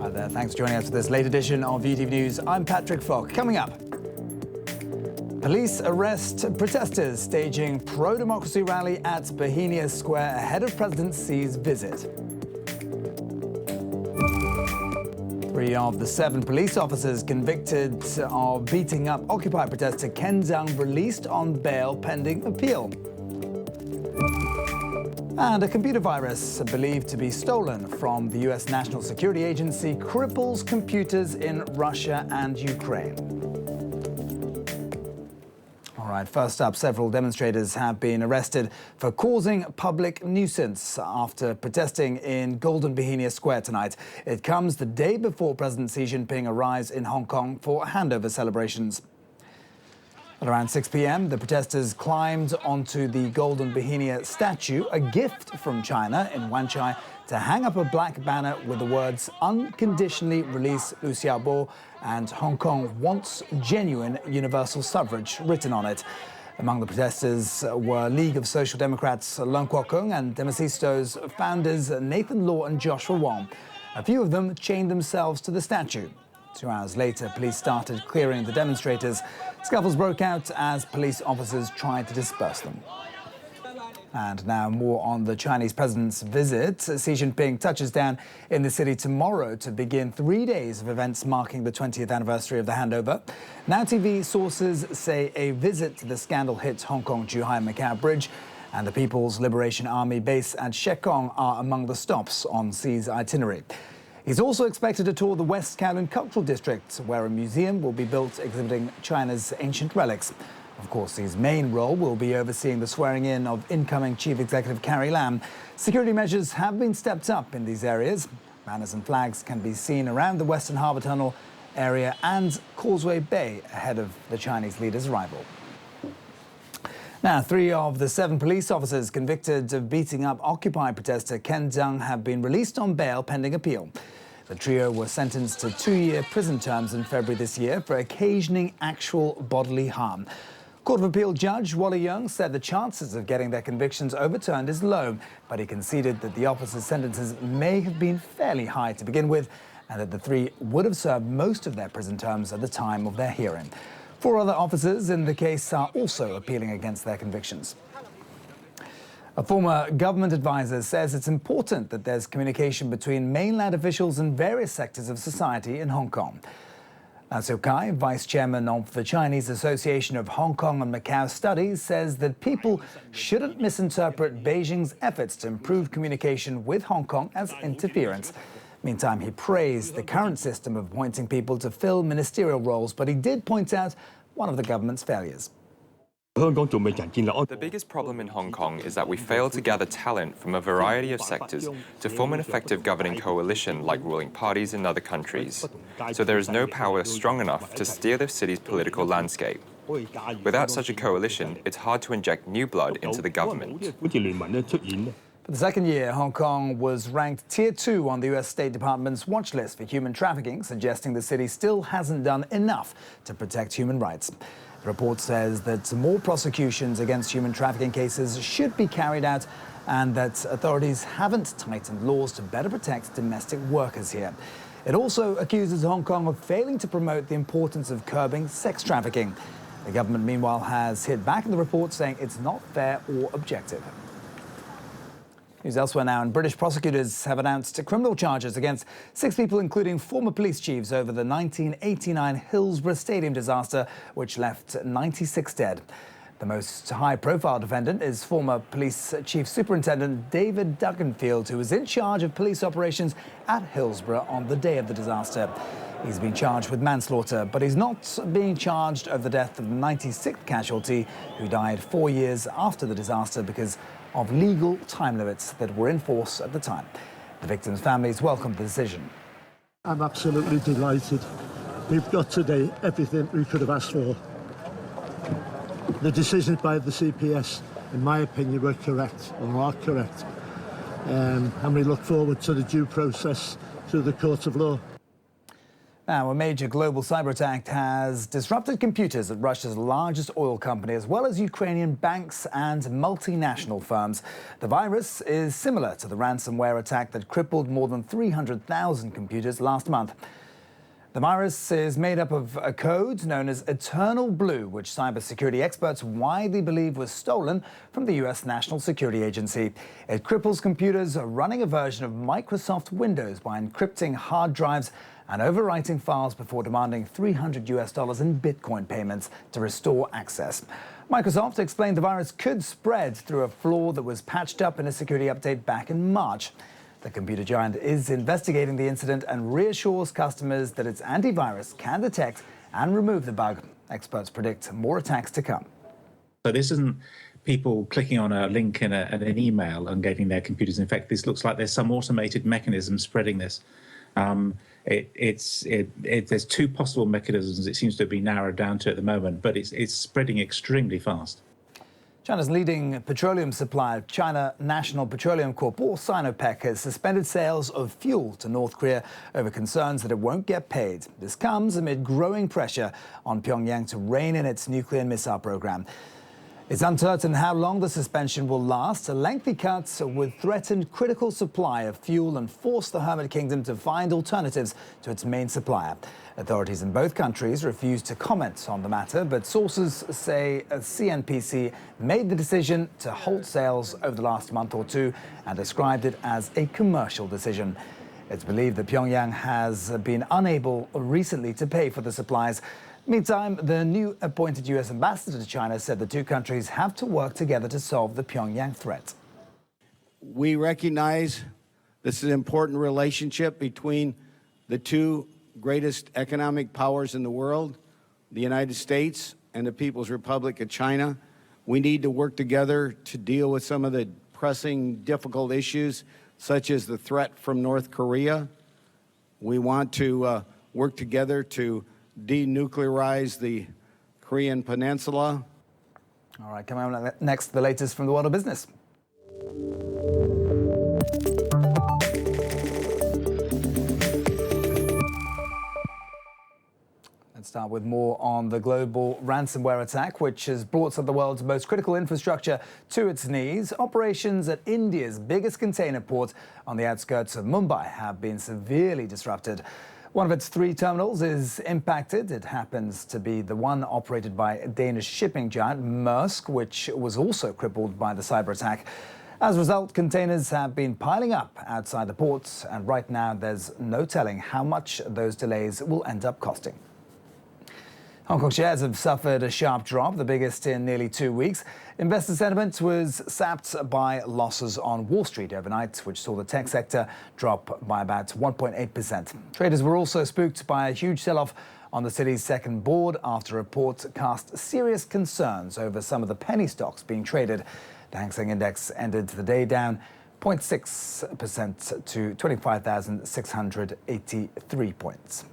Hi there, thanks for joining us for this late edition of ViuTV News. I'm Patrick Falk. Coming up, police arrest protesters staging pro-democracy rally at Bohemia Square ahead of President Xi's visit. 3 of the 7 police officers convicted of beating up Occupy protester Ken Jeong released on bail pending appeal. And a computer virus believed to be stolen from the US National Security Agency cripples computers in Russia and Ukraine. All right, first up, several demonstrators have been arrested for causing public nuisance after protesting in Golden Bohemia Square tonight. It comes the day before President Xi Jinping arrives in Hong Kong for handover celebrations. At around 6 p.m, the protesters climbed onto the Golden Bohemia statue, a gift from China in Wanchai, to hang up a black banner with the words "Unconditionally release Liu Xiaobo" and "Hong Kong wants genuine universal suffrage" written on it. Among the protesters were League of Social Democrats Leung Kwok-keung and Democracy's founders Nathan Law and Joshua Wong. A few of them chained themselves to the statue. 2 hours later, police started clearing the demonstrators. Scuffles broke out as police officers tried to disperse them. And now more on the Chinese president's visit. Xi Jinping touches down in the city tomorrow to begin 3 days of events marking the 20th anniversary of the handover. Now TV sources say a visit to the scandal-hit Hong Kong-Zhuhai-Macau Bridge and the People's Liberation Army base at Shekong are among the stops on Xi's itinerary. He's also expected to tour the West Kowloon Cultural District, where a museum will be built exhibiting China's ancient relics. Of course, his main role will be overseeing the swearing-in of incoming Chief Executive Carrie Lam. Security measures have been stepped up in these areas. Banners and flags can be seen around the Western Harbour Tunnel area and Causeway Bay ahead of the Chinese leader's arrival. Now, 3 of the 7 police officers convicted of beating up Occupy protester Ken Jeong have been released on bail pending appeal. The trio were sentenced to 2-year prison terms in February this year for occasioning actual bodily harm. Court of Appeal Judge Wally Yeung said the chances of getting their convictions overturned is low, but he conceded that the officers' sentences may have been fairly high to begin with, and that the 3 would have served most of their prison terms at the time of their hearing. 4 other officers in the case are also appealing against their convictions. A former government advisor says it's important that there's communication between mainland officials and various sectors of society in Hong Kong. Seo Kai, vice chairman of the Chinese Association of Hong Kong and Macau Studies, says that people shouldn't misinterpret Beijing's efforts to improve communication with Hong Kong as interference. Meantime, he praised the current system of appointing people to fill ministerial roles, but he did point out one of the government's failures. The biggest problem in Hong Kong is that we fail to gather talent from a variety of sectors to form an effective governing coalition like ruling parties in other countries. So there is no power strong enough to steer the city's political landscape. Without such a coalition, it's hard to inject new blood into the government. For the second year, Hong Kong was ranked Tier 2 on the US State Department's watch list for human trafficking, suggesting the city still hasn't done enough to protect human rights. The report says that more prosecutions against human trafficking cases should be carried out and that authorities haven't tightened laws to better protect domestic workers here. It also accuses Hong Kong of failing to promote the importance of curbing sex trafficking. The government, meanwhile, has hit back in the report, saying it's not fair or objective. News elsewhere now, and British prosecutors have announced criminal charges against 6 people, including former police chiefs, over the 1989 Hillsborough Stadium disaster, which left 96 dead. The most high-profile defendant is former police chief superintendent David Duganfield, who was in charge of police operations at Hillsborough on the day of the disaster. He's been charged with manslaughter, but he's not being charged over the death of the 96th casualty, who died 4 years after the disaster because of legal time limits that were in force at the time. The victims' families welcomed the decision. I'm absolutely delighted. We've got today everything we could have asked for. The decisions by the CPS, in my opinion, were correct, or are correct. And we look forward to the due process through the court of law. Now, a major global cyber attack has disrupted computers at Russia's largest oil company, as well as Ukrainian banks and multinational firms. The virus is similar to the ransomware attack that crippled more than 300,000 computers last month. The virus is made up of a code known as Eternal Blue, which cybersecurity experts widely believe was stolen from the US National Security Agency. It cripples computers running a version of Microsoft Windows by encrypting hard drives and overwriting files before demanding $300 in Bitcoin payments to restore access. Microsoft explained the virus could spread through a flaw that was patched up in a security update back in March. The computer giant is investigating the incident and reassures customers that its antivirus can detect and remove the bug. Experts predict more attacks to come. So this isn't people clicking on a link in an email and getting their computers infected. This looks like there's some automated mechanism spreading this. There's two possible mechanisms it seems to be narrowed down to at the moment, but it's spreading extremely fast. China's leading petroleum supplier, China National Petroleum Corp, or Sinopec, has suspended sales of fuel to North Korea over concerns that it won't get paid. This comes amid growing pressure on Pyongyang to rein in its nuclear missile program. It's uncertain how long the suspension will last. A lengthy cut would threaten critical supply of fuel and force the Hermit Kingdom to find alternatives to its main supplier. Authorities in both countries refuse to comment on the matter, but sources say CNPC made the decision to halt sales over the last month or two and described it as a commercial decision. It's believed that Pyongyang has been unable recently to pay for the supplies. Meantime, the new appointed US ambassador to China said the two countries have to work together to solve the Pyongyang threat. We recognize this is an important relationship between the two greatest economic powers in the world, the United States and the People's Republic of China. We need to work together to deal with some of the pressing, difficult issues, such as the threat from North Korea. We want to work together to denuclearize the Korean Peninsula. All right, coming up next, the latest from the world of business. Let's start with more on the global ransomware attack, which has brought some of the world's most critical infrastructure to its knees. Operations at India's biggest container port on the outskirts of Mumbai have been severely disrupted. One of its 3 terminals is impacted. It happens to be the one operated by Danish shipping giant Maersk, which was also crippled by the cyber attack. As a result, containers have been piling up outside the ports, and right now there's no telling how much those delays will end up costing. Hong Kong shares have suffered a sharp drop, the biggest in nearly 2 weeks. Investor sentiment was sapped by losses on Wall Street overnight, which saw the tech sector drop by about 1.8%. Traders were also spooked by a huge sell-off on the city's second board after a report cast serious concerns over some of the penny stocks being traded. The Hang Seng Index ended the day down 0.6% to 25,683 points.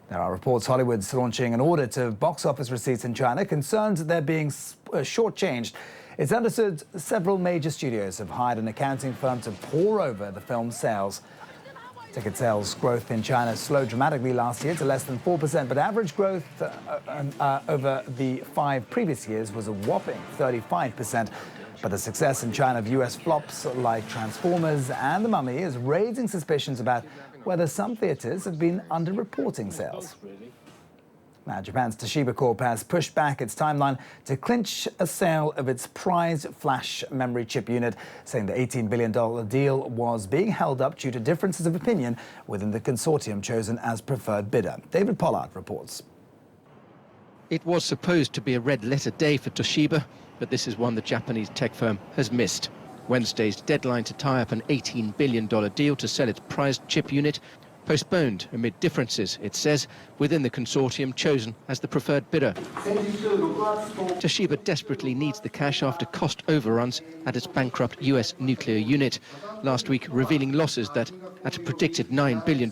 There are reports Hollywood's launching an audit of box office receipts in China, concerned that they're being shortchanged. It's understood several major studios have hired an accounting firm to pore over the film's sales. Ticket sales growth in China slowed dramatically last year to less than 4%, but average growth over the 5 previous years was a whopping 35%. But the success in China of US flops like Transformers and The Mummy is raising suspicions about whether some theaters have been underreporting sales. Now, Japan's Toshiba Corp has pushed back its timeline to clinch a sale of its prized flash memory chip unit, saying the $18 billion deal was being held up due to differences of opinion within the consortium chosen as preferred bidder. David Pollard reports. It was supposed to be a red-letter day for Toshiba, but this is one the Japanese tech firm has missed. Wednesday's deadline to tie up an $18 billion deal to sell its prized chip unit postponed amid differences, it says, within the consortium chosen as the preferred bidder. Toshiba desperately needs the cash after cost overruns at its bankrupt US nuclear unit, last week revealing losses that, at a predicted $9 billion,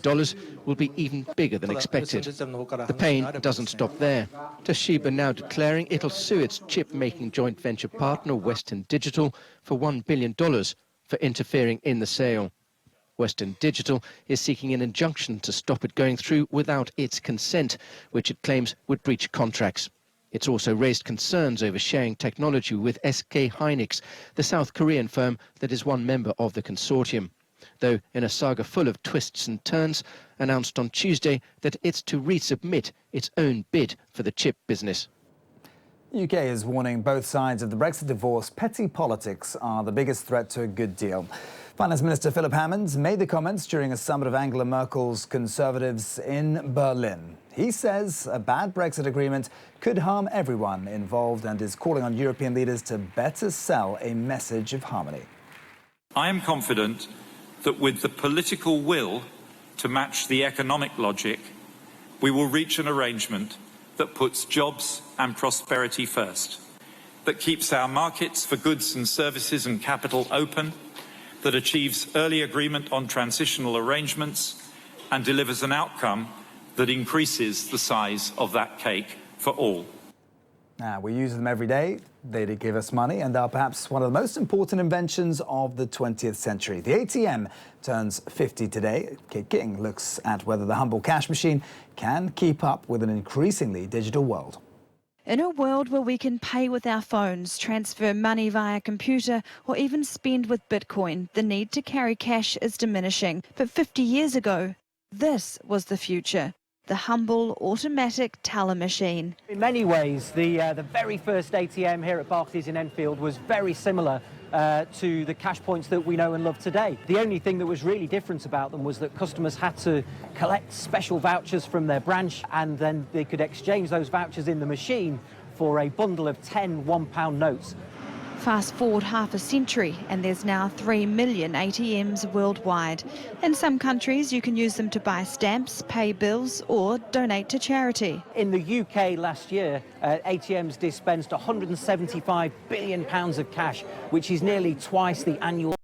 will be even bigger than expected. The pain doesn't stop there. Toshiba now declaring it'll sue its chip-making joint venture partner, Western Digital, for $1 billion for interfering in the sale. Western Digital is seeking an injunction to stop it going through without its consent, which it claims would breach contracts. It's also raised concerns over sharing technology with SK Hynix, the South Korean firm that is one member of the consortium. Though in a saga full of twists and turns, announced on Tuesday that it's to resubmit its own bid for the chip business. The UK is warning both sides of the Brexit divorce petty politics are the biggest threat to a good deal. Finance Minister Philip Hammond made the comments during a summit of Angela Merkel's Conservatives in Berlin. He says a bad Brexit agreement could harm everyone involved and is calling on European leaders to better sell a message of harmony. I am confident that with the political will to match the economic logic, we will reach an arrangement that puts jobs and prosperity first, that keeps our markets for goods and services and capital open, that achieves early agreement on transitional arrangements and delivers an outcome that increases the size of that cake for all. We use them every day. They give us money and are perhaps one of the most important inventions of the 20th century. The ATM turns 50 today. Kate King looks at whether the humble cash machine can keep up with an increasingly digital world. In a world where we can pay with our phones, transfer money via computer, or even spend with Bitcoin, the need to carry cash is diminishing. But 50 years ago, this was the future. The humble automatic teller machine. In many ways, the very first ATM here at Barclays in Enfield was very similar to the cash points that we know and love today. The only thing that was really different about them was that customers had to collect special vouchers from their branch, and then they could exchange those vouchers in the machine for a bundle of 10 £1 notes. Fast forward half a century and there's now 3 million ATMs worldwide. In some countries you can use them to buy stamps, pay bills or donate to charity. In the UK last year, ATMs dispensed £175 billion of cash, which is nearly twice the annual